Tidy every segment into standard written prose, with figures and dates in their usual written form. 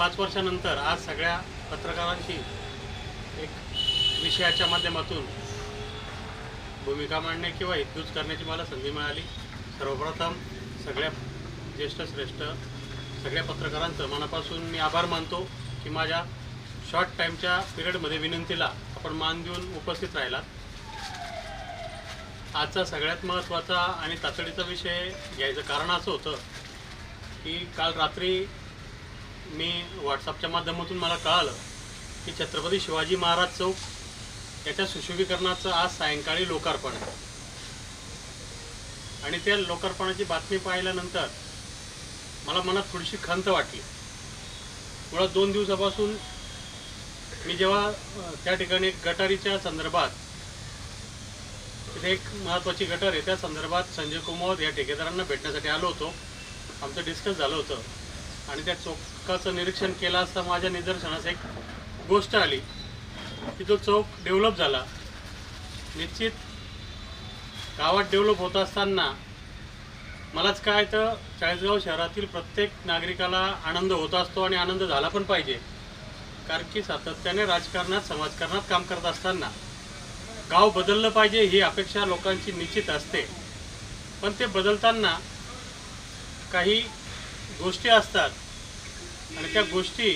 5 वर्षानंतर आज सगळ्या पत्रकारांशी एक विषयाच्या माध्यमातून भूमिका मांडणे किंवा हितगुज करण्याची मला संधी मिळाली। सर्वप्रथम सगळ्या ज्येष्ठ श्रेष्ठ सगळ्या पत्रकारांचं मनापासून मी आभार मानतो की माझ्या शॉर्ट टाईमच्या पिरियडमध्ये विनंतीला आपण मान देऊन उपस्थित राहिलात। आजचा सगळ्यात महत्त्वाचा आणि तातडीचा विषय घ्यायचं कारण असं होतं की काल रात्री मी व्हॉट्सअपच्या माध्यमातून मला कळालं की छत्रपती शिवाजी महाराज चौक याच्या सुशोभीकरणाचं आज सायंकाळी लोकार्पण आहे। आणि त्या लोकार्पणाची बातमी पाहिल्यानंतर मला मनात थोडीशी खंत वाटली। मुळात 2 दिवसापासून मी जेव्हा त्या ठिकाणी एक गटारीच्या संदर्भात तिथे एक महत्त्वाची गटर आहे त्या संदर्भात संजय कुमार या ठेकेदारांना भेटण्यासाठी आलो होतो। आमचं डिस्कस झालं होतं आणि त्या चौकाचं निरीक्षण केलं असता माझ्या निदर्शनास एक गोष्ट आली की तो चौक डेव्हलप झाला। निश्चित गावात डेव्हलप होत असताना मलाच काय तर चाळीसगाव शहरातील प्रत्येक नागरिकाला आनंद होत असतो आणि आनंद झाला पण पाहिजे, कारण की सातत्याने राजकारणात समाजकारणात काम करत असताना गाव बदललं पाहिजे ही अपेक्षा लोकांची निश्चित असते। पण ते बदलताना काही गोष्टी असतात आणि त्या गोष्टी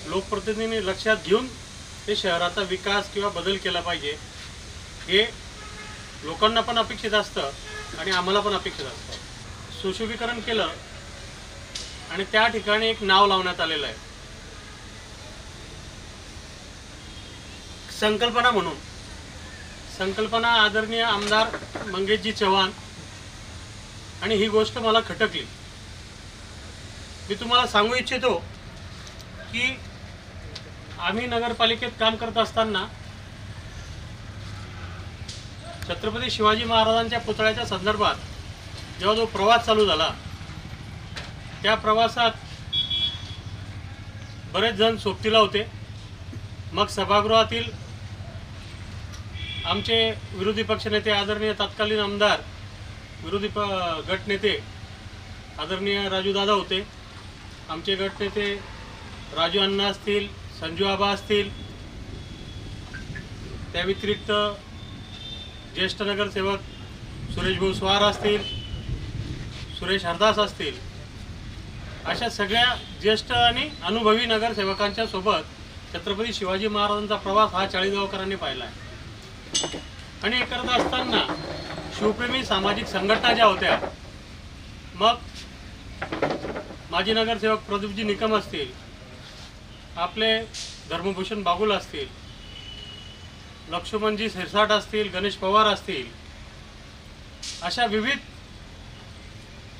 लोकप्रतिनिधींनी लक्षात घेऊन ते शहराचा विकास किंवा बदल केला पाहिजे हे लोकांना पण अपेक्षित असतं आणि आम्हाला पण अपेक्षित असतं। सुशोभीकरण केलं आणि त्या ठिकाणी एक नाव लावण्यात आलेलं आहे संकल्पना म्हणून। संकल्पना आदरणीय आमदार मंगेशजी चव्हाण, आणि ही गोष्ट मला खटकली। मी तुम्हाला सांगू इच्छितो की आम्ही नगरपालिकेत काम करत असताना छत्रपती शिवाजी महाराजांच्या पुतळ्याच्या संदर्भात जेव्हा जो प्रवास चालू झाला त्या प्रवासात बरेच जण सोबतीला होते। मग सभागृहातील आमचे विरोधी पक्षनेते आदरणीय तत्कालीन आमदार विरोधी गटनेते आदरणीय राजूदादा होते, आमचे गटनेते राजू अण्णा असतील, संजू आबा असतील, त्या व्यतिरिक्त ज्येष्ठ नगरसेवक सुरेश भाऊ स्वार असतील, सुरेश हरदास असतील, अशा सगळ्या ज्येष्ठ आणि अनुभवी नगरसेवकांच्या सोबत छत्रपती शिवाजी महाराजांचा प्रवास हा चाळीसगावकरांनी पाहिला आहे। आणि हे करत असताना शिवप्रेमी सामाजिक संघटना ज्या होत्या, मग माजी नगरसेवक प्रदीपजी निकम असतील, आपले धर्मभूषण बागुल असतील, लक्ष्मणजी सिरसाट असतील, गणेश पवार असतील, अशा विविध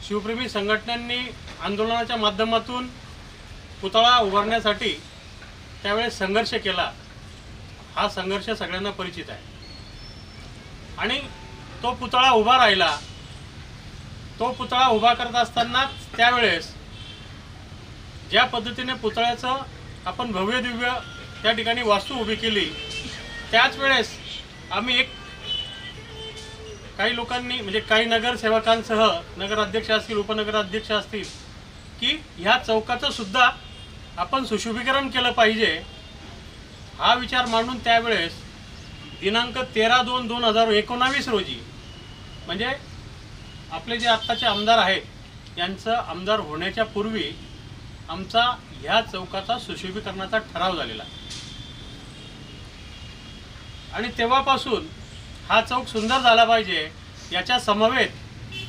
शिवप्रेमी संघटनांनी आंदोलनाच्या माध्यमातून पुतळा उभारण्यासाठी त्यावेळेस संघर्ष केला। हा संघर्ष सगळ्यांना परिचित आहे आणि तो पुतळा उभा राहिला। तो पुतळा उभा करत असताना त्यावेळेस ज्या पद्धतीने पुतळ्याचं आपण भव्य दिव्य त्या ठिकाणी वास्तू उभी केली, त्याच वेळेस आम्ही काही लोकांनी म्हणजे काही नगरसेवकांसह नगराध्यक्ष असतील, उपनगराध्यक्ष असतील की ह्या चौकाचं सुद्धा आपण सुशोभीकरण केलं पाहिजे हा विचार मांडून त्यावेळेस दिनांक 13/2/2019 रोजी म्हणजे आपले जे आत्ताचे आमदार आहेत यांचं आमदार होण्याच्या पूर्वी आमचा ह्या चौकाचा सुशोभीकरणाचा ठराव झालेला आणि तेव्हापासून हा चौक सुंदर झाला पाहिजे याच्या समवेत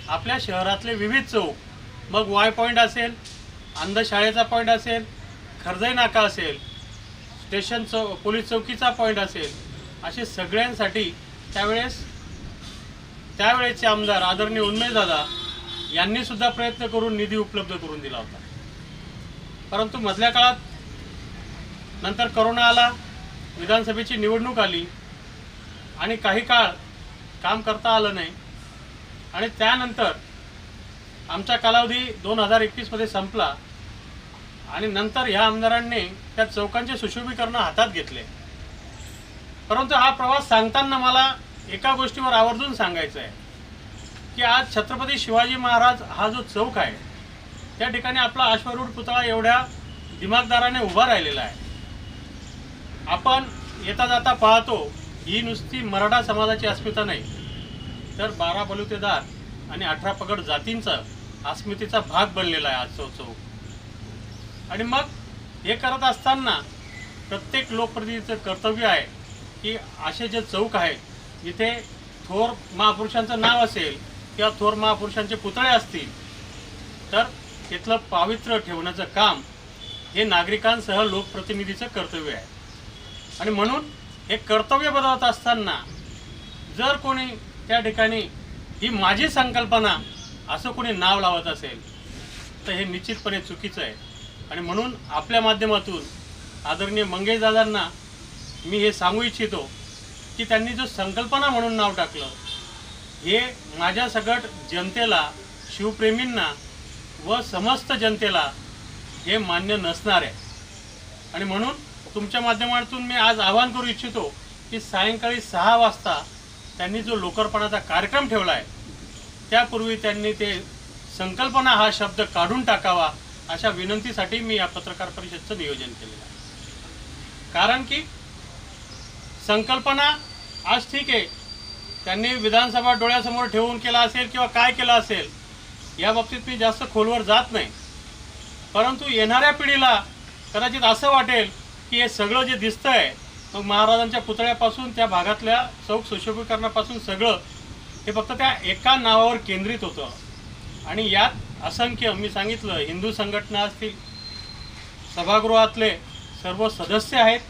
आपल्या शहरातले विविध चौक, मग वाय पॉईंट असेल, अंधशाळेचा पॉईंट असेल, खरजई नाका असेल, स्टेशन पोलीस चौकीचा पॉईंट असेल, असे सगळ्यांसाठी त्यावेळेचे आमदार आदरणीय उन्मेशदादा यांनी सुद्धा प्रयत्न करून निधी उपलब्ध करून दिला होता। परंतु मधल्या काळात नंतर कोरोना आला, विधानसभेची निवडणूक आली आणि काही काळ काम करता आलं नाही आणि त्यानंतर आमचा कालावधी 2021 संपला आणि नंतर ह्या आमदारांनी त्या चौकांचे सुशोभीकरण हातात घेतले। परंतु हा प्रवास सांगताना मला एका गोष्टीवर आवर्जून सांगायचं आहे की आज छत्रपती शिवाजी महाराज हा जो चौक आहे त्या ठिकाणी आपला अश्वारूढ पुतळा एवढ्या दिमागदाराने उभा राहिलेला आहे। आपण येता जाता पाहतो ही नुसती मराठा समाजाची अस्मिता नाही, तर 12 बलुतेदार आणि 18 पगड जातींचा अस्मितेचा भाग बनलेला आहे आजचा चौक। आणि मग हे करत असताना प्रत्येक लोकप्रतिनिधीचं कर्तव्य आहे की असे जे चौक आहेत जिथे थोर महापुरुषांचं नाव असेल किंवा थोर महापुरुषांचे पुतळे असतील तर तिथलं पावित्र्य ठेवण्याचं काम हे नागरिकांसह लोकप्रतिनिधीचं कर्तव्य आहे। आणि म्हणून हे कर्तव्य बजावत असताना जर कोणी त्या ठिकाणी ही माझी संकल्पना असं कोणी नाव लावत असेल तर हे निश्चितपणे चुकीचं आहे। आणि म्हणून आपल्या माध्यमातून आदरणीय मंगेश दादांना मी हे सांगू इच्छितो की त्यांनी जो संकल्पना म्हणून नाव टाकलं हे माझ्या सगट जनतेला, शिवप्रेमींना व समस्त जनतेला हे मान्य नसणार आहे। आणि म्हणून तुमच्या माध्यमातून मी आज आवाहन करू इच्छितो की सायंकाळी 6 वाजता त्यांनी जो लोकार्पणाचा कार्यक्रम ठेवला आहे त्यापूर्वी त्यांनी ते संकल्पना हा शब्द काढून टाकावा अशा विनंतीसाठी मी या पत्रकार परिषदेचं नियोजन केलेलं आहे। कारण की संकल्पना आज ठीक आहे, त्यांनी विधानसभा डोळ्यासमोर ठेवून केला असेल किंवा काय केलं असेल या बाबतीत मी जास्त खोलवर जात नाही, परंतु येणाऱ्या पिढीला कदाचित असं वाटेल की हे सगळं जे दिसतंय मग महाराजांच्या पुतळ्यापासून त्या भागातल्या चौक सुशोभीकरणापासून सगळं हे फक्त त्या एका नावावर केंद्रित होतं। आणि यात असंख्य मी सांगितलं हिंदू संघटना असतील, सभागृहातले सर्व सदस्य आहेत,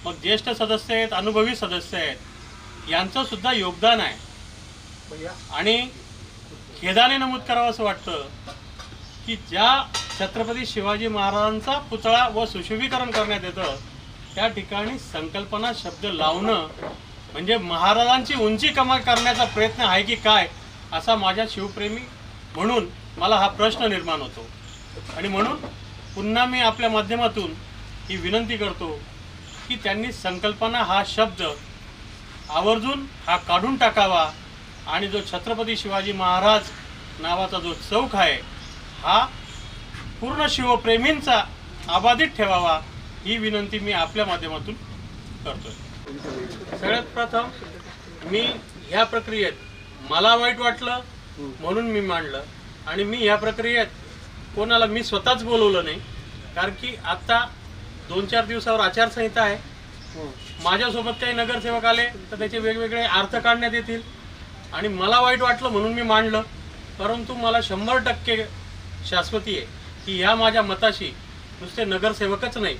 मग ज्येष्ठ सदस्य आहेत, अनुभवी सदस्य आहेत, यांचं सुद्धा योगदान आहे। आणि खेदाने नमूद करावं असं वाटतं की ज्या छत्रपती शिवाजी महाराजांचा पुतळा व सुशोभीकरण करण्यात येतं त्या ठिकाणी संकल्पना शब्द लावणं म्हणजे महाराजांची उंची कमी करण्याचा प्रयत्न आहे की काय असा माझ्या शिवप्रेमी म्हणून मला हा प्रश्न निर्माण होतो। आणि म्हणून पुन्हा मी आपल्या माध्यमातून ही विनंती करतो की त्यांनी संकल्पना हा शब्द आवर्जून हा काढून टाकावा आणि जो छत्रपती शिवाजी महाराज नावाचा जो चौक आहे हा पूर्ण शिवप्रेमींचा अबाधित ठेवावा ही विनंती मी आपल्या माध्यमातून करतोय। सगळ्यात प्रथम मी ह्या प्रक्रियेत मला वाईट वाटलं म्हणून मी मांडलं आणि मी ह्या प्रक्रियेत कोणाला मी स्वतःच बोलवलं नाही, कारण की आता 2-4 दिवसावर आचारसंहिता आहे। माझ्यासोबत काही नगरसेवक आले तर त्याचे वेगवेगळे अर्थ काढण्यात येतील आणि मला वाईट वाटलं म्हणून मी मांडलं, परंतु मला 100% शाश्वती आहे की ह्या माझ्या मताशी नुसते नगरसेवकच नाही,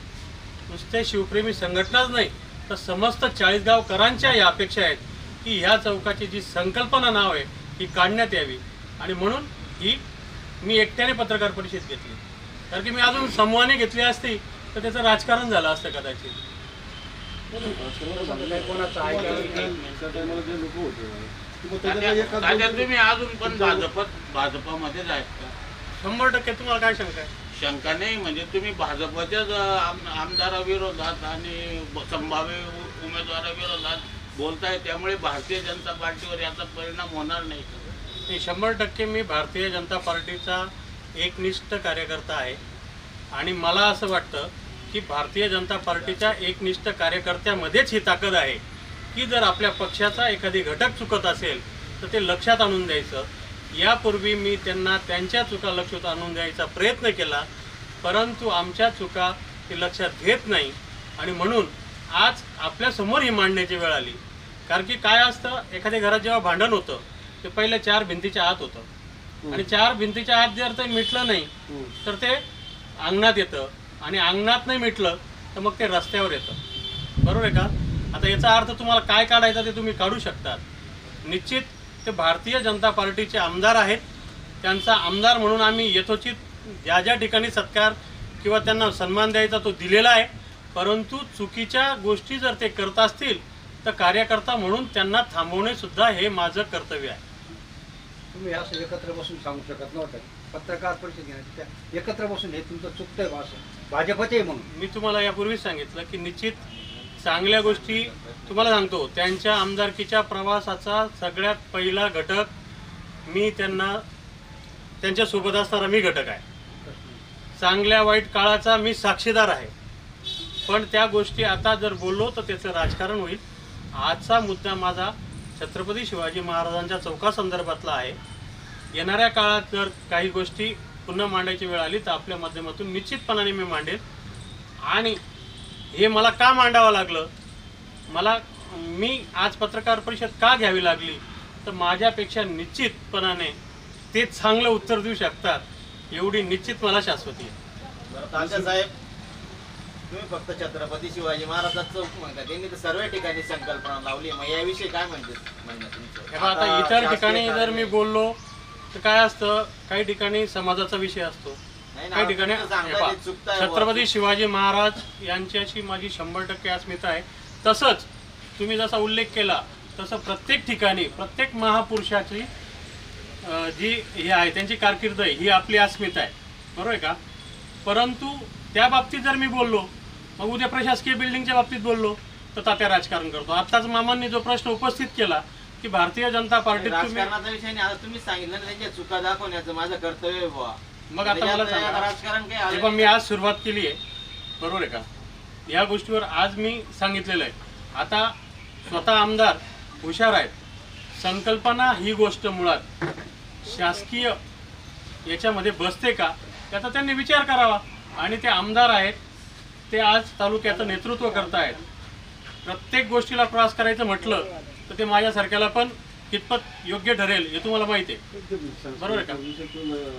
नुसते शिवप्रेमी संघटनाच नाही तर समस्त 40 गावकरांच्या या अपेक्षा आहेत की ह्या चौकाची जी संकल्पना नाव आहे ही काढण्यात यावी। आणि म्हणून ही मी एकट्याने पत्रकार परिषद घेतली, कारण की मी अजून समूहाने घेतली असती तर त्याचं राजकारण झालं असतं कदाचित। तुम्ही अजून पण भाजपमध्येच आहेत का? 100% तुम्हाला काय शंका आहे? शंका नाही, म्हणजे तुम्ही भाजपच्याच आमदाराविरोधात आणि संभाव्य उमेदवाराविरोधात बोलताय, त्यामुळे भारतीय जनता पार्टीवर याचा परिणाम होणार नाही का? 100% मी भारतीय जनता पार्टीचा एकनिष्ठ कार्यकर्ता आहे आणि मला असं वाटतं की भारतीय जनता पार्टीच्या एकनिष्ठ कार्यकर्त्यामध्येच ही ताकद आहे की जर आपल्या पक्षाचा एखादी घटक चुकत असेल तर ते लक्षात आणून द्यायचं। यापूर्वी मी त्यांना त्यांच्या चुका लक्षात आणून द्यायचा प्रयत्न केला, परंतु आमच्या चुका ते लक्षात घेत नाही आणि म्हणून आज आपल्यासमोर ही मांडण्याची वेळ आली। कारण की काय असतं, एखाद्या घरात जेव्हा भांडण होतं ते पहिले 4 भिंतीच्या आत होतं आणि 4 भिंतीच्या आत जर ते मिटलं नाही तर ते अंगणात येतं आणि अंगणात नाही मिटलं तर मग ते रस्त्यावर येतं, बरोबर आहे का? आता याचा अर्थ तुम्हाला काय काढायचा ते तुम्ही काढू शकतात। निश्चित ते भारतीय जनता पार्टीचे आमदार आहेत, त्यांचा आमदार म्हणून आम्ही यथोचित ज्या ज्या ठिकाणी सत्कार किंवा त्यांना सन्मान द्यायचा तो दिलेला आहे, परंतु चुकीच्या गोष्टी जर ते करत असतील तर कार्यकर्ता म्हणून त्यांना थांबवणे सुद्धा हे माझं कर्तव्य आहे। तुम्ही असं एकत्र बसून सांगू शकत नव्हतं, पत्रकार परिषद घेण्याच्या एकत्र बसून हे तुमचं चुकतंय बा असं भाजपचे म्हणून? मी तुम्हाला यापूर्वीच सांगितलं की निश्चित चांगल्या गोष्टी तुम्हाला सांगतो, त्यांच्या आमदारकीच्या प्रवासाचा सगळ्यात पहिला घटक मी त्यांना त्यांच्यासोबत असणारा मी घटक आहे। चांगल्या वाईट काळाचा मी साक्षीदार आहे, पण त्या गोष्टी आता जर बोललो तर त्याचं राजकारण होईल. आजचा मुद्दा माझा छत्रपती शिवाजी महाराजांच्या चौकासंदर्भातला आहे. येणाऱ्या काळात जर काही गोष्टी पुन्हा मांडायची वेळ आली तर आपल्या माध्यमातून निश्चितपणाने मी मांडेल. आणि हे मला का मांडावं लागलं, मी आज पत्रकार परिषद का घ्यावी लागली, तर माझ्यापेक्षा निश्चितपणाने ते चांगलं उत्तर देऊ शकतात एवढी निश्चित मला शाश्वती आहे. तात्यासाहेब, तुम्ही फक्त छत्रपती शिवाजी महाराजांचं चौक म्हणता, त्यांनी तर सर्व ठिकाणी संकल्पना लावली. मग याविषयी काय म्हणणं तुमचं? हे बघा, आता इतर ठिकाणी जर मी बोललो तर काय असतं, काही ठिकाणी समाजाचा विषय असतो, काही ठिकाणी छत्रपती शिवाजी महाराज यांच्याशी माझी 100% अस्मिता आहे. तसंच तुम्ही जसा उल्लेख केला तसं प्रत्येक ठिकाणी प्रत्येक महापुरुषाची जी हे आहे त्यांची कारकीर्द आहे ही आपली अस्मिता आहे, बरोबर आहे का. परंतु त्या बाबतीत जर मी बोललो, मग उद्या प्रशासकीय बिल्डिंगच्या बाबतीत बोललो तर तात्या राजकारण करतो. आत्ताच मामांनी जो प्रश्न उपस्थित केला की भारतीय जनता पार्टीत राजकारणाचा विषय नाही, तुम्ही सांगितलं ना त्यांच्या चुका दाखवण्याचं माझं कर्तव्य आहे बुवा. मग आता मला सांगा, राजकारण काय हे पण मी आज सुरुवात केली आहे, बरोबर आहे का. या गोष्टीवर आज मी सांगितलेलं आहे. आता स्वतः आमदार हुशार आहेत. संकल्पना ही गोष्ट मुळात शासकीय याच्यामध्ये बसते का त्याचा त्यांनी विचार करावा. आणि ते आमदार आहेत, ते आज तालुक्याचं नेतृत्व करतायत. प्रत्येक गोष्टीला क्रॉस करायचं म्हटलं तर ते माझ्यासारख्याला पण कितपत योग्य ठरेल हे तुम्हाला माहिती आहे, बरोबर आहे का.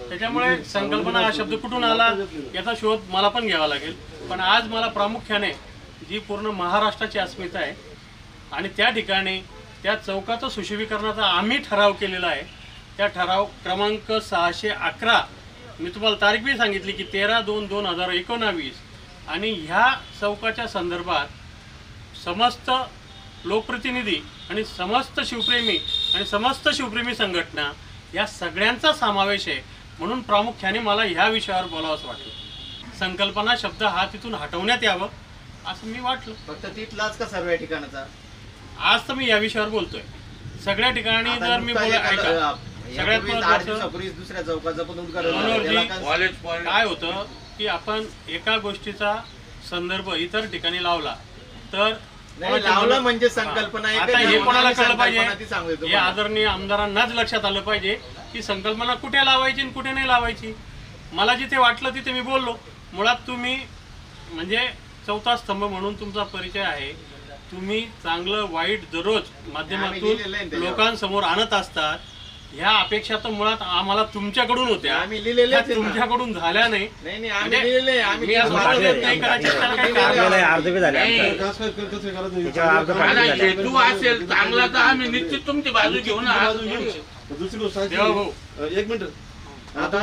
त्याच्यामुळे संकल्पना हा शब्द कुठून आला याचा शोध मला पण घ्यावा लागेल. पण आज मला प्रामुख्याने जी पूर्ण महाराष्ट्राची अस्मिता आहे आणि त्या ठिकाणी त्या चौकाचं सुशोभीकरणाचा आम्ही ठराव केलेला आहे. त्या ठराव क्रमांक 611, मी तुम्हाला तारीख बी सांगितली की 13/2/2019. आणि ह्या चौकाच्या संदर्भात समस्त लोकप्रतिनिधी आणि समस्त शिवप्रेमी संघटना या सगळ्यांचा समावेश आहे. म्हणून प्रामुख्याने मला ह्या विषयावर बोलावंसं वाटलं. संकल्पना शब्द हा तिथून हटवण्यात यावं असं मी वाटलं. फक्त तिथलाच का सर्व ठिकाणाचा? आज तर मी या विषयावर बोलतोय. सगळ्या ठिकाणी जर मी ऐका, सगळ्यात महत्त्वाचं दुसऱ्या चौकाचं पण मनोहरजी, काय होतं की आपण एका गोष्टीचा संदर्भ इतर ठिकाणी लावला तर लावला म्हणजे संकल्पना. आता हे कोणाला कळलं पाहिजे, हे आदरणीय आमदारांनाच लक्षात आलं पाहिजे की संकल्पना कुठे लावायची आणि कुठे नाही लावायची. मला जिथे वाटलं तिथे मी बोललो. मुळात तुम्ही म्हणजे चौथा स्तंभ म्हणून तुमचा परिचय आहे. तुम्ही चांगलं वाईट दररोज माध्यमातून लोकांसमोर आणत असतात. ह्या अपेक्षा तर मुळात आम्हाला तुमच्याकडून होत्या, तुमच्याकडून झाल्या नाही. हेतू असेल चांगला तर आम्ही निश्चित तुमची बाजू घेऊ ना. दुसरी गोष्ट एक मिनिट, आता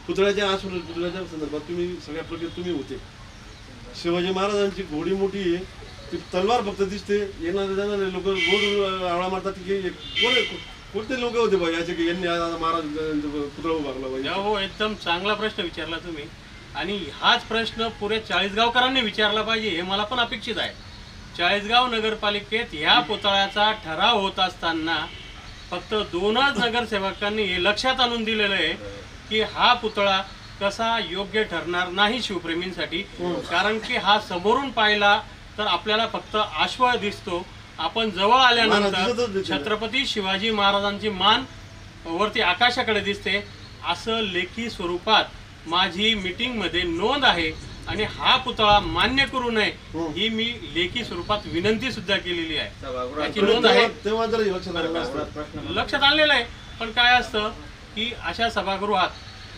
पुतळ्याच्या संदर्भात तुम्ही सगळ्या प्रकारे तुम्ही होते. शिवाजी महाराजांची घोडी मोठी आहे, ती तलवार फक्त दिसते. येणारे जाणारे लोक रोज आवळा मारतात की कोणते लोक होते बा याचे की यांनी महाराज पुतळा उभारला पाहिजे. हो, एकदम चांगला प्रश्न विचारला तुम्ही. आणि हाच प्रश्न पुऱ्या 40 गावकरांनी विचारला पाहिजे हे मला पण अपेक्षित आहे. 40 गाव नगरपालिकेत ह्या पुतळ्याचा ठराव होत असताना फक्त 2च नगरसेवकांनी हे लक्षात आणून दिलेलं आहे की हा पुतळा कसा योग्य ठरणार नाही शिवप्रेमींसाठी. कारण की हा समोरून पाहिला तर आपल्याला फक्त आश्वळ दिसतो. आपण जवळ आल्यानंतर छत्रपती शिवाजी महाराजांची मान वरती आकाशाकडे दिसते. असं लेखी स्वरूपात माझी मीटिंग मध्ये नोंद आहे. आणि हा पुतळा मान्य करू नये ही मी लेखी स्वरूपात विनंती सुद्धा केलेली आहे. त्याची नोंद आहे, लक्षात आणलेलं आहे. पण काय असतं की अशा सभागृहात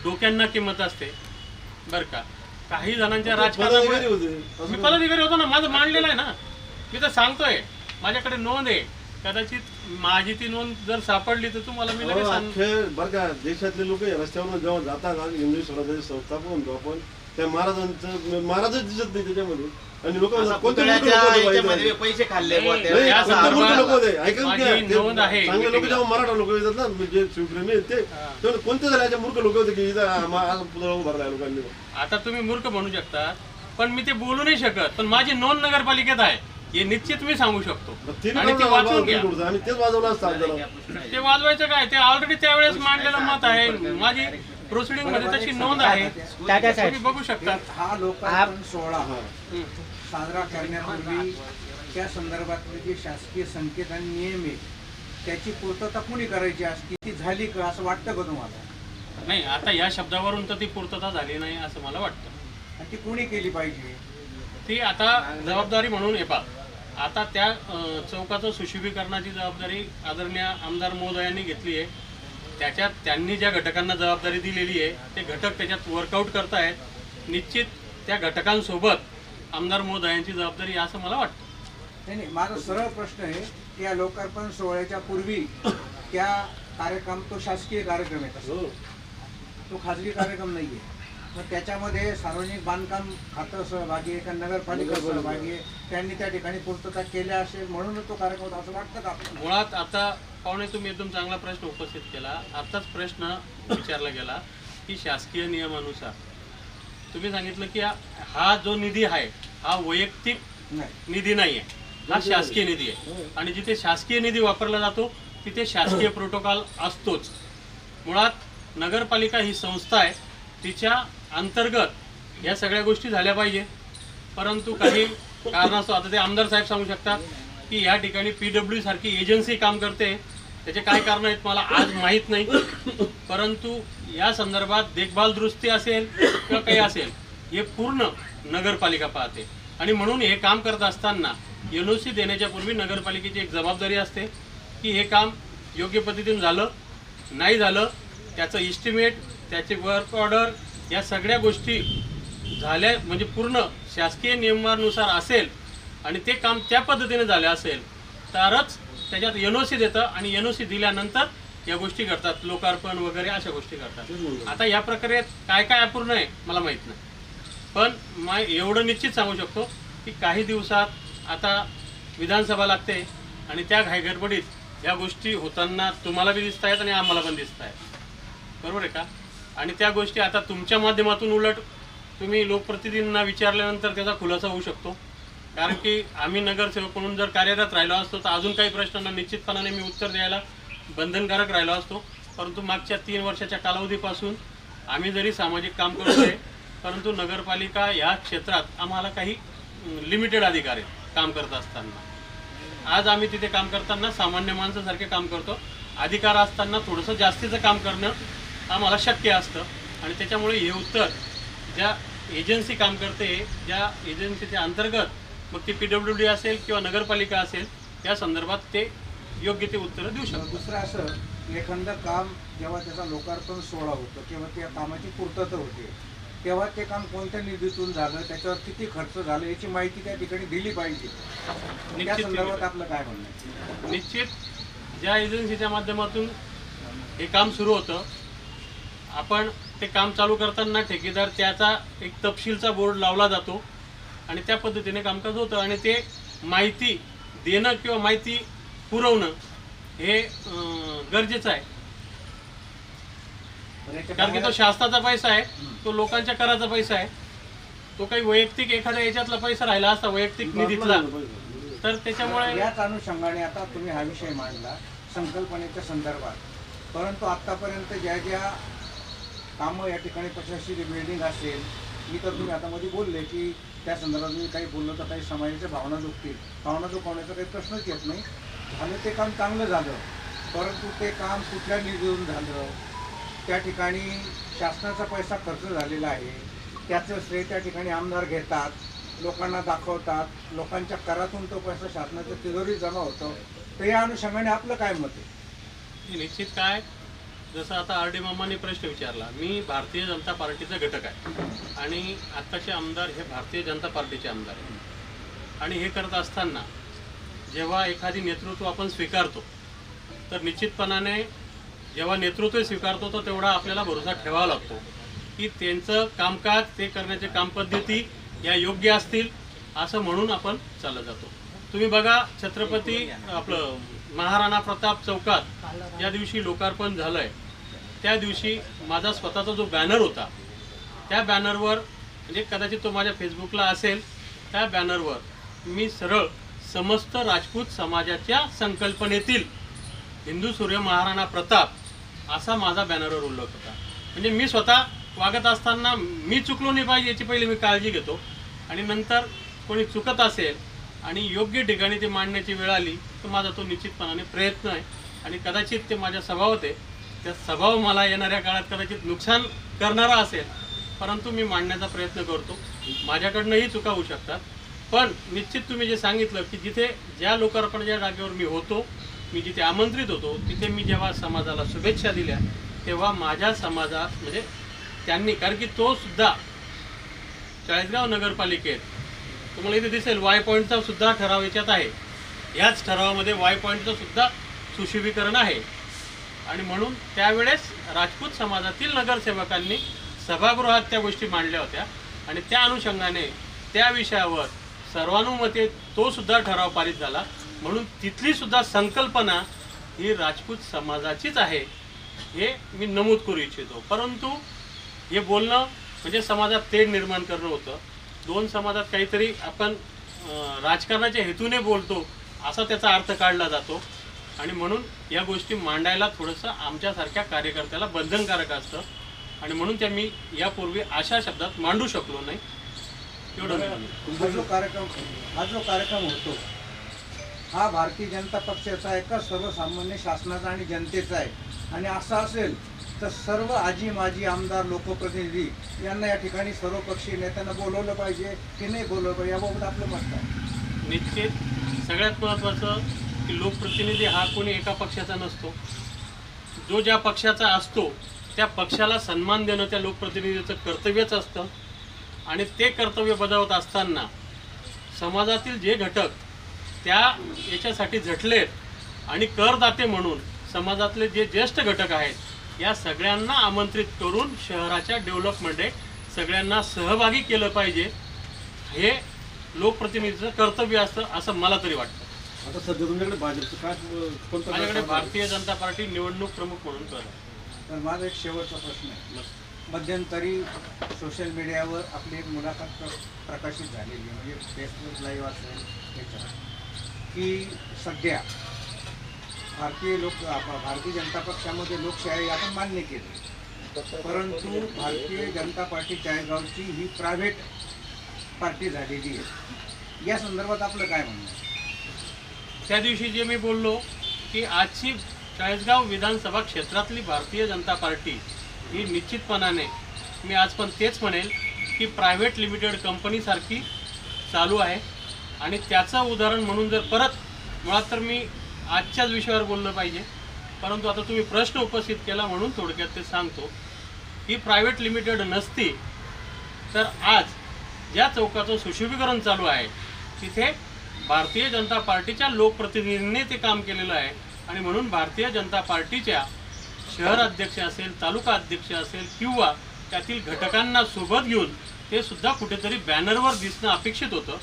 डोक्यांना किंमत असते, बरं का. काही जणांच्या राजकारणामुळे मी पदाधिकारी होतो ना, माझं मांडलेलं आहे ना, मी तर सांगतोय. माझ्याकडे नोंद आहे. कदाचित माझी ती नोंद जर सापडली तर तुम्हाला मी लगेच बरं का. देशातले लोक रस्त्यावर जेव्हा जातात हिंदू स्वराज्याचे संस्थापक म्हणतो आपण, त्या महाराजच दिसत नाही त्याच्यामध्ये. आणि लोक कोणते पैसे खाल्ले चांगले लोक जेव्हा मराठा लोक येतात ना, जे शिवप्रेमी ते कोणते झाले मूर्ख लोक होते की पुतळा उभारला लोकांनी. आता तुम्ही मूर्ख म्हणू शकता पण मी ते बोलू नाही शकत. पण माझी नोंद नगरपालिकेत आहे हे निश्चित मी सांगू शकतो. आणि ते वाचून घ्या. तेच वाजवलं असतं. ते वाजवायचं काय, ते ऑलरेडी त्यावेळेस मांडलेलं मत आहे. माझी प्रोसिडिंग मध्ये तशी नोंद आहे, तुम्ही बघू शकता. हा लोकार्पण सोहळा हं. साजरा करण्यापूर्वी त्या संदर्भातले जे शासकीय संकेत आणि नियम आहे त्याची पूर्तता कुणी करायची असती, ती झाली का असं वाटतं का तुम्हाला? नाही, आता या शब्दावरून तर ती पूर्तता झाली नाही असं मला वाटतं. आणि ती कुणी केली पाहिजे? ती आता जबाबदारी म्हणून हे पहा, आता त्या चौकाचं सुशोभीकरणाची जबाबदारी आदरणीय आमदार महोदयांनी घेतली आहे. त्याच्यात त्यांनी ज्या घटकांना जबाबदारी दिलेली आहे ते घटक त्याच्यात वर्कआउट करतायत. निश्चित त्या घटकांसोबत आमदार महोदयांची जबाबदारी आहे असं मला वाटतं. नाही, माझा सरळ प्रश्न आहे की या लोकार्पण सोहळ्याच्या पूर्वी त्या कार्यक्रम, तो शासकीय कार्यक्रम आहे तसं, तो खाजगी कार्यक्रम नाही आहे. मग त्याच्यामध्ये सार्वजनिक बांधकाम खातं सहभागी आहे का नगरपालिका सहभागी आहे, त्यांनी त्या ठिकाणी पूर्तता केल्या असेल म्हणूनच तो कार्यक्रम होता असं वाटतं का आपल्याला? मुळात आता पाहुणे तुम्ही एकदम चांगला प्रश्न उपस्थित केला. आताच प्रश्न विचारला गेला की शासकीय नियमानुसार तुम्ही सांगितलं की हा जो निधी आहे हा वैयक्तिक नाही. निधी नाही आहे, हा शासकीय निधी आहे. आणि जिथे शासकीय निधी वापरला जातो तिथे शासकीय प्रोटोकॉल असतोच. मुळात नगरपालिका ही संस्था आहे, तिच्या अंतर्गत या सगळ्या गोष्टी झाल्या पाहिजे. परंतु काही कारणास्तव आता ते आमदार साहेब सांगू शकतात की या ठिकाणी PW सारखी एजन्सी काम करते, त्याचे काय कारण आहेत मला आज माहीत नाही. परंतु या संदर्भात देखभाल दुरुस्ती असेल किंवा काही असेल हे पूर्ण नगरपालिका पाहते. आणि म्हणून हे काम करत असताना NOC देण्याच्या पूर्वी नगरपालिकेची एक जबाबदारी असते की हे काम योग्य पद्धतीने झालं नाही झालं, त्याचं इस्टिमेट, त्याचे वर्क ऑर्डर, या सगळ्या गोष्टी झाल्या म्हणजे पूर्ण शासकीय नियमानुसार असेल आणि ते काम त्या पद्धतीने झाले असेल तरच त्याच्यात NOC देतं. आणि NOC दिल्यानंतर या गोष्टी करतात, लोकार्पण वगैरे अशा गोष्टी करतात. आता या प्रक्रियेत काय काय अपूर्ण आहे मला माहीत नाही, पण एवढं निश्चित सांगू शकतो की काही दिवसात आता विधानसभा लागते आणि त्या घाईगडबडीत या गोष्टी होताना तुम्हाला बी दिसत आहेत आणि आम्हाला पण दिसत आहेत, बरोबर आहे का? आणि त्या गोष्टी आता तुमच्या माध्यमातून उलट तुम्ही लोकप्रतिनिधींना विचारल्यानंतर त्याचा खुलासा होऊ शकतो. कारण की आम्ही नगरसेवक म्हणून जर कार्यरत राहिलो असतो तर अजून काही प्रश्नांना निश्चितपणाने मी उत्तर द्यायला बंधनकारक राहिलो असतो. परंतु मागच्या 3 वर्षाच्या कालावधीपासून आम्ही जरी सामाजिक काम करतोय परंतु नगरपालिका या क्षेत्रात आम्हाला काही लिमिटेड अधिकार आहेत काम करत असताना. आज आम्ही तिथे काम करताना सामान्य माणसासारखे काम करतो, अधिकार असताना थोडंसं जास्तीचं काम करणं आम्हाला शक्य असतं. आणि त्याच्यामुळे हे उत्तर ज्या एजन्सी काम करते, ज्या एजन्सीच्या अंतर्गत मग ती PWD असेल किंवा नगरपालिका असेल त्या संदर्भात ते योग्य ते उत्तरं देऊ शकतो. दुसरं असं, एखादं काम जेव्हा त्याचा लोकार्पण सोहळा होतो किंवा त्या कामाची पूर्तता होते तेव्हा ते काम कोणत्या निधीतून झालं, त्याच्यावर किती खर्च झाला याची माहिती त्या ठिकाणी दिली पाहिजे. त्या संदर्भात आपलं काय म्हणणं आहे? निश्चित ज्या एजन्सीच्या माध्यमातून हे काम सुरू होतं, आपण ते काम चालू करताना ठेकेदार त्याचा एक तपशीलचा बोर्ड लावला जातो आणि त्या पद्धतीने कामकाज होतं. आणि ते माहिती देणं किंवा माहिती पुरवणं हे गरजेचं आहे. कारण की तो शासनाचा पैसा आहे, तो लोकांच्या कराचा पैसा आहे. तो काही वैयक्तिक एखाद्या याच्यातला पैसा राहिला असता वैयक्तिक निधीतला तर त्याच्यामुळे याच अनुषंगाने आता तुम्ही हा विषय मांडला संकल्पनेच्या संदर्भात. परंतु आतापर्यंत ज्या ज्या कामं या ठिकाणी प्रशासकीय बिल्डिंग असेल, मी तर तुम्ही आता मध्ये बोलले की त्या संदर्भात मी काही बोललो तर काही समाजाच्या भावना दुखतील. भावना दुखवण्याचा काही प्रश्नच येत नाही. झालं ते काम चांगलं झालं, परंतु ते काम कुठल्या निधीतून झालं, त्या ठिकाणी शासनाचा पैसा खर्च झालेला आहे, त्याचं श्रेय त्या ठिकाणी आमदार घेतात, लोकांना दाखवतात, लोकांच्या करातून तो पैसा शासनाच्या तिजोरीत जमा होतो. तर या अनुषंगाने आपलं काय मत आहे? निश्चित काय, जसं आता RD मामांनी प्रश्न विचारला, मी भारतीय जनता पार्टीचा घटक आहे आणि आत्ताचे आमदार हे भारतीय जनता पार्टीचे आमदार आहेत. आणि हे करत असताना जेव्हा एखादी नेतृत्व आपण स्वीकारतो तर निश्चितपणाने जेव्हा नेतृत्व स्वीकारतो तर तेवढा आपल्याला भरोसा ठेवावा लागतो की त्यांचं कामकाज, ते करण्याचे कामपद्धती या योग्य असतील असं म्हणून आपण चालत जातो. तुम्ही बघा, छत्रपती आपलं महाराणा प्रताप चौकात ज्या दिवशी लोकार्पण झालंय त्या दिवशी माझा स्वतःचा जो बॅनर होता त्या बॅनरवर, म्हणजे कदाचित तो माझ्या फेसबुकला असेल, त्या बॅनरवर मी सरळ समस्त राजपूत समाजाच्या संकल्पनेतील हिंदू सूर्य महाराणा प्रताप असा माझा बॅनरवर उल्लेख होता. म्हणजे मी स्वतः वागत असताना मी चुकलो नाही पाहिजे याची पहिले मी काळजी घेतो, आणि नंतर कोणी चुकत असेल आणि योग्य ठिकाणी ते मांडण्याची वेळ आली तर माझा तो निश्चितपणाने प्रयत्न आहे. आणि कदाचित ते माझ्या स्वभावात आहे, त्या स्वभाव मला येणाऱ्या काळात कदाचित नुकसान करणारा असेल, परंतु मी मांडण्याचा प्रयत्न करतो. माझ्याकडनंही चुका होऊ शकतात, पण निश्चित तुम्ही जे सांगितलं की जिथे ज्या लोकार्पणाच्या जागेवर मी होतो, मी जिथे आमंत्रित होतो, तिथे मी जेव्हा समाजाला शुभेच्छा दिल्या तेव्हा माझ्या समाजात म्हणजे त्यांनी, कारण की तो सुद्धा चाळीसगाव नगरपालिकेत तुम्हाला इथे दिसेल वाय पॉईंटचा सुद्धा ठराव याच्यात आहे. याच ठरावामध्ये वाय पॉईंटचं सुद्धा सुशोभीकरण आहे. आणि म्हणून त्यावेळेस राजपूत समाजातील नगरसेवकांनी सभागृहात त्या गोष्टी मांडल्या होत्या आणि त्या अनुषंगाने त्या विषयावर सर्वानुमते तो सुद्धा ठराव पारित झाला. म्हणून तिथली सुद्धा संकल्पना ही राजपूत समाजाचीच आहे हे मी नमूद करू इच्छितो. परंतु हे बोलणं म्हणजे समाजात तेढ निर्माण करणं होतं. दोन समाजात काहीतरी आपण राजकारणाच्या हेतूने बोलतो असा त्याचा अर्थ काढला जातो, आणि म्हणून या गोष्टी मांडायला थोडंसं आमच्यासारख्या कार्यकर्त्याला बंधनकारक असतं, आणि म्हणून त्या मी यापूर्वी अशा शब्दात मांडू शकलो नाही. एवढं हा जो कार्यक्रम होतो हा भारतीय जनता पक्षाचा आहे का सर्वसामान्य शासनाचा आणि जनतेचा आहे? आणि असं असेल तर सर्व आजी माजी आमदार लोकप्रतिनिधी यांना या ठिकाणी सर्वपक्षीय नेत्यांना बोलवलं पाहिजे की नाही बोलवलं पाहिजे याबाबत आपलं मत काय? निश्चित सगळ्यात महत्त्वाचं की लोकप्रतिनिधी हा कोणी एका पक्षाचा नसतो. जो ज्या पक्षाचा असतो त्या पक्षाला सन्मान देणं त्या लोकप्रतिनिधीचं कर्तव्यच असतं. आणि ते कर्तव्य बजावत असताना समाजातील जे घटक त्या याच्यासाठी झटलेत आणि करदाते म्हणून समाजातले जे ज्येष्ठ घटक आहेत या सगळ्यांना आमंत्रित करून शहराच्या डेव्हलपमध्ये सगळ्यांना सहभागी केलं पाहिजे, हे लोकप्रतिनिधीचं कर्तव्य असतं असं मला तरी वाटतं. आता सध्या तुमच्याकडे भाजपचं काय कोणतं माझ्याकडे भारतीय जनता पार्टी निवडणूक प्रमुख म्हणून करत. तर माझा एक शेवटचा प्रश्न आहे. मध्यंतरी सोशल मीडियावर आपली एक मुलाखत प्रकाशित झालेली म्हणजे फेसबुक लाईव्ह असेल याच्यावर की सध्या भारतीय जनता पक्षामध्ये लोकशाही आपण मान्य केली, परंतु भारतीय जनता पार्टी चाळीसगावची ही प्रायव्हेट पार्टी झालेली आहे. या संदर्भात आपलं काय म्हणणं आहे? त्या दिवशी जे मी बोललो की आजची चाळीसगाव विधानसभा क्षेत्रातली भारतीय जनता पार्टी ही निश्चितपणाने मी आज पण तेच म्हणेल की प्रायव्हेट लिमिटेड कंपनीसारखी चालू आहे. आणि त्याचं उदाहरण म्हणून जर परत मुळात तर मी आजच्याच विषयावर बोललं पाहिजे, परंतु आता तुम्ही प्रश्न उपस्थित केला म्हणून थोडक्यात ते सांगतो ही प्रायव्हेट लिमिटेड नसती तर आज ज्या चौकाचं सुशोभीकरण चालू आहे तिथे भारतीय जनता पार्टीच्या लोकप्रतिनिधींनी ते काम केलेलं आहे. आणि म्हणून भारतीय जनता पार्टीच्या शहर अध्यक्ष असेल, तालुका अध्यक्ष असेल किंवा त्यातील घटकांना सोबत घेऊन ते सुद्धा कुठेतरी बॅनरवर दिसणं अपेक्षित होतं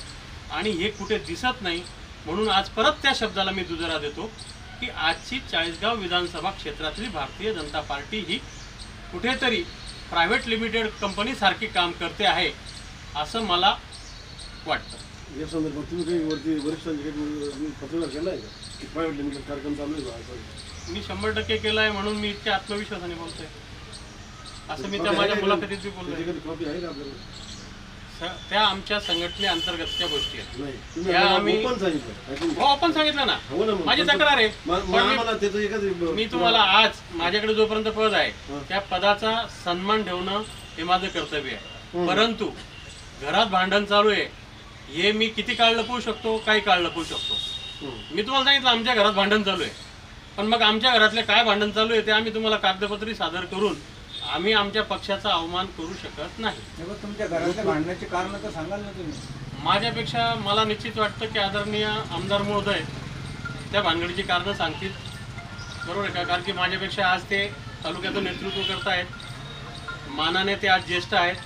आणि हे कुठे दिसत नाही. म्हणून आज परत त्या शब्दाला मी दुजोरा देतो की आजची चाळीसगाव विधानसभा क्षेत्रातली भारतीय जनता पार्टी ही कुठेतरी प्रायव्हेट लिमिटेड कंपनीसारखी काम करते आहे असं मला वाटतं. या संदर्भात तुम्ही काही वरती वरिष्ठांची काही पत्रव्यवहार केला आहे का की प्रायव्हेट लिमिटेड कार्यक्रम चालू आहे असं? मी 100% केलं आहे म्हणून मी इतक्या आत्मविश्वासाने बोलतोय असं मी त्या माझ्या मुलाखतीत बोलतोय. त्याची कॉपी आहे का आपल्याकडे? त्या आमच्या संघटनेअंतर्गतच्या गोष्टी आहेत. नाही तुम्ही या आम्ही- ओपन सांगितलं. हो आपण सांगितलं ना, हो ना मग. माझी तक्रार आहे. आम्हाला त्याचं एखादी मी तुम्हाला आज माझ्याकडे जोपर्यंत पद आहे हं. त्या पदाचा सन्मान ठेवणं हे माझं कर्तव्य आहे. हं. परंतु घरात भांडण चालू आहे हे मी किती काळ लपवू शकतो, काही काळ लपवू शकतो. मी तुम्हाला सांगितलं आमच्या घरात भांडण चालू आहे, पण मग आमच्या घरातले काय भांडण चालू आहे ते आम्ही तुम्हाला कागदपत्री सादर करून आम्ही आमच्या पक्षाचा अवमान करू शकत नाही. तेव्हा तुमच्या घरातल्या भांडण्याची कारणं तर सांगाल ना तुम्ही. माझ्यापेक्षा मला निश्चित वाटतं की आदरणीय आमदार महोदय त्या भानगडीची कारणं सांगतील, बरोबर आहे का? कारण की माझ्यापेक्षा आज ते तालुक्याचं नेतृत्व करतायत, मानाने ते आज ज्येष्ठ आहेत.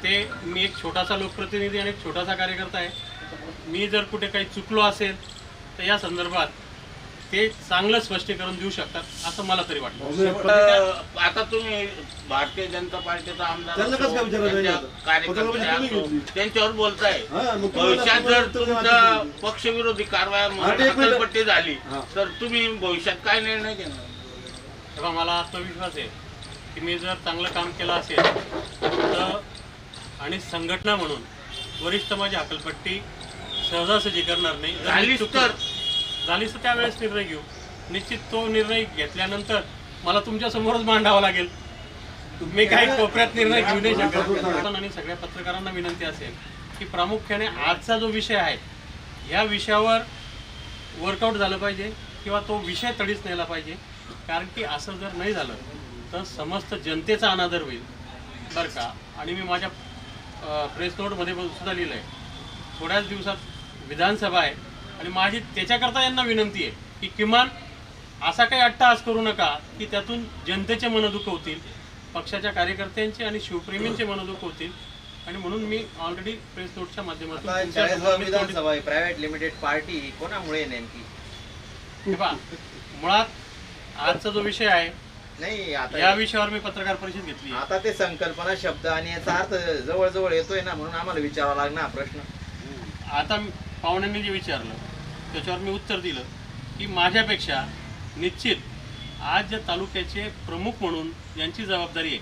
ते मी एक छोटासा लोकप्रतिनिधी आणि एक छोटासा कार्यकर्ता आहे. मी जर कुठे काही चुकलो असेल तर या संदर्भात ते चांगलं स्पष्टीकरण देऊ शकतात असं मला तरी वाटतं. आता तुम्ही भारतीय जनता पार्टीचा आमदार त्यांना कसं काय असो, विचारायचं त्यांच्या आता? कार्यकर्ते तुम्ही असो, घेतली. त्यांच्यावर बोलताय. हा, मग तुम्हाला- भविष्यात जर तुम्हाला- तुमचा पक्षविरोधी कारवाया हा, एक मिनिट. हकालपट्टी झाली हा. तर तुम्ही भविष्यात काय निर्णय घेणार? तेव्हा मला आत्मविश्वास आहे की मी जर चांगलं काम केलं असेल तर आणि संघटना म्हणून वरिष्ठ माझी हकलपट्टी सहजासहजी करणार नाही. जर मी झालीच तर त्यावेळेस निर्णय घेऊ. निश्चित तो निर्णय घेतल्यानंतर मला तुमच्या समोरच मांडावा लागेल. मी काही कोपऱ्यात निर्णय घेऊ नाही शकत. आणि सगळ्या पत्रकारांना विनंती असेल की प्रामुख्याने आजचा जो विषय आहे या विषयावर वर्कआउट झालं पाहिजे किंवा तो विषय तडीच नेला पाहिजे. कारण की असं जर नाही झालं तर समस्त जनतेचा अनादर होईल बरं का. आणि मी माझ्या प्रेस नोटमध्ये सुद्धा लिहिलं आहे, थोड्याच दिवसात विधानसभा आहे आणि माझी त्याच्याकरता यांना विनंती आहे की किमान असा काही अट्टहास करू नका की त्यातून जनतेचे मन दुखवतील, पक्षाच्या कार्यकर्त्यांचे आणि शिवप्रेमींचे मन दुखवतील. आणि म्हणून मी ऑलरेडी प्रेस नोटच्या माध्यमातून चाळीसगाव विधानसभा प्रायव्हेट लिमिटेड पार्टी कोणामुळे नेमकी? हे पहा, मुळात आजचा जो विषय आहे नाही आता या विषयावर मी पत्रकार परिषद घेतली आहे. आता ते संकल्पना शब्द आणि याचा अर्थ जवळ येतोय ना, म्हणून आम्हाला विचारावा लागणार हा प्रश्न. आता पाहुण्यांनी जे विचारलं त्याच्यावर मी उत्तर दिलं की माझ्यापेक्षा निश्चित आज ज्या तालुक्याचे प्रमुख म्हणून यांची जबाबदारी आहे,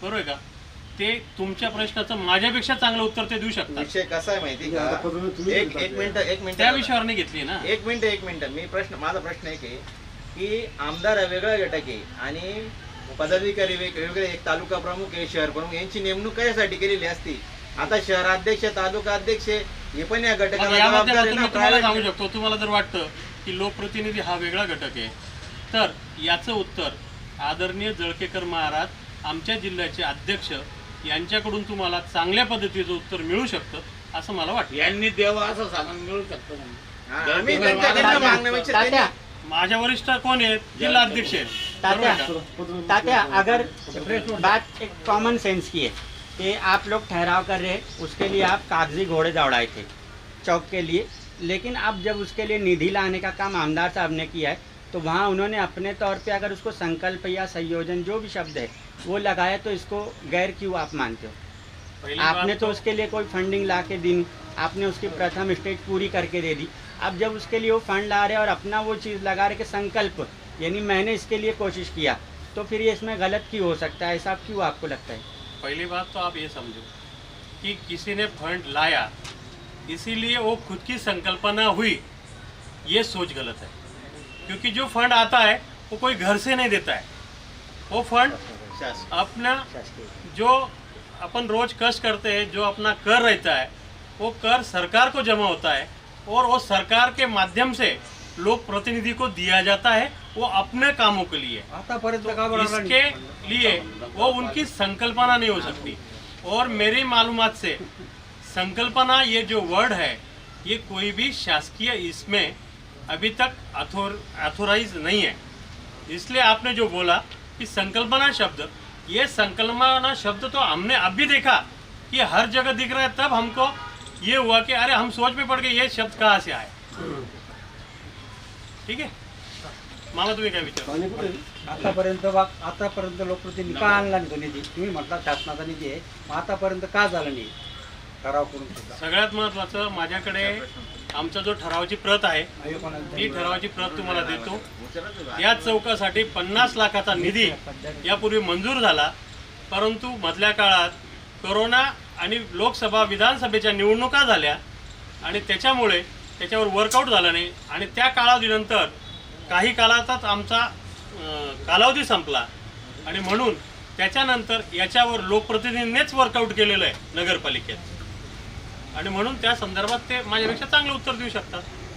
बरोबर आहे का, ते तुमच्या प्रश्नाचं माझ्यापेक्षा चांगलं उत्तर ते देऊ शकतात. विषय कसा आहे माहिती का? एक मिनिट त्या विषयावर नाही घेतली ना. एक मिनिट माझा प्रश्न एक आहे की आमदार वेगळा घटक आहे आणि पदाधिकारी वेगवेगळे, एक तालुका प्रमुख आहे, शहर प्रमुख, यांची नेमणूक कशासाठी केलेली असती? आता शहराध्यक्ष, तालुका अध्यक्ष हे पण या घटकाला या जबाबदार आहे माध्यमातून ना. मी तुम्हाला सांगू शकतो, तुम्हाला जर वाटतं की लोकप्रतिनिधी हा वेगळा घटक आहे तर याचं उत्तर आदरणीय जळकेकर महाराज आमच्या जिल्ह्याचे अध्यक्ष यांच्याकडून तुम्हाला चांगल्या पद्धतीचं उत्तर मिळू शकतं असं मला वाटतं. यांनी देवा असं सांगून मिळू शकतं. हा, आम्ही त्यांच्या मागण्या विचारते. माझ्या वरिष्ठ कोण आहेत? जिल्हा अध्यक्ष आहेत. बरोबर आहे का? तात्या, अगर बात एक कॉमन सेंस की है कि आप लोग ठहराव कर रहे हैं, उसके लिए आप कागजी घोड़े दौड़ाए थे चौक के लिए, लेकिन अब जब उसके लिए निधि लाने का काम आमदार साहब ने किया है तो वहाँ उन्होंने अपने तौर पे अगर उसको संकल्प या संयोजन जो भी शब्द है वो लगाया, तो इसको गैर क्यों आप मानते हो? पहिली आपने बात तो उसके लिए कोई फंडिंग ला के दी नहीं, आपने उसकी प्रथम स्टेज पूरी करके दे दी. अब जब उसके लिए वो फंड ला रहे और अपना वो चीज़ लगा रहे कि संकल्प, यानी मैंने इसके लिए कोशिश किया, तो फिर ये इसमें गलत क्यों हो सकता है? ऐसा क्यों आपको लगता है? पहली बात तो आप ये समझो कि किसी ने फंड लाया इसीलिए वो खुद की संकल्पना हुई, ये सोच गलत है. क्योंकि जो फंड आता है वो कोई घर से नहीं देता है. वो फंड अपना जो अपन रोज कष्ट करते हैं, जो अपना कर रहता है, वो कर सरकार को जमा होता है और वो सरकार के माध्यम से लोक प्रतिनिधि को दिया जाता है, वो अपने कामों के लिए. तो इसके लिए वो उनकी संकल्पना नहीं हो सकती. और मेरी मालूमात से संकल्पना ये जो वर्ड है ये कोई भी शासकीय इसमें अभी तक अथोराइज नहीं है. इसलिए आपने जो बोला कि संकल्पना शब्द, ये संकल्पना शब्द तो हमने अभी देखा कि हर जगह दिख रहा है. तब हमको ये हुआ कि अरे हम सोच में पड़ गए ये शब्द कहाँ से आए. ठीक आहे मामा, तुम्ही काय विचार? आतापर्यंत लोकप्रतिनिधी का आणला नाही तो निधी? तुम्ही म्हटला शासनाचा निधी आहे, मग आतापर्यंत का झाला नाही ठराव करून सुद्धा? सगळ्यात महत्त्वाचं, माझ्याकडे आमचा जो ठरावाची प्रत आहे ती ठरावाची प्रत तुम्हाला देतो. या चौकासाठी 50 लाखाचा निधी यापूर्वी मंजूर झाला, परंतु मधल्या काळात कोरोना आणि लोकसभा विधानसभेच्या निवडणुका झाल्या आणि त्याच्यामुळे त्याच्यावर वर्कआउट झालं नाही. आणि त्या कालावधीनंतर काही काळातच आमचा कालावधी संपला आणि म्हणून त्याच्यानंतर याच्यावर लोकप्रतिनिधींनीच वर्कआउट केलेलं आहे नगरपालिकेत. आणि म्हणून त्या संदर्भात ते माझ्यापेक्षा चांगलं उत्तर देऊ शकतात.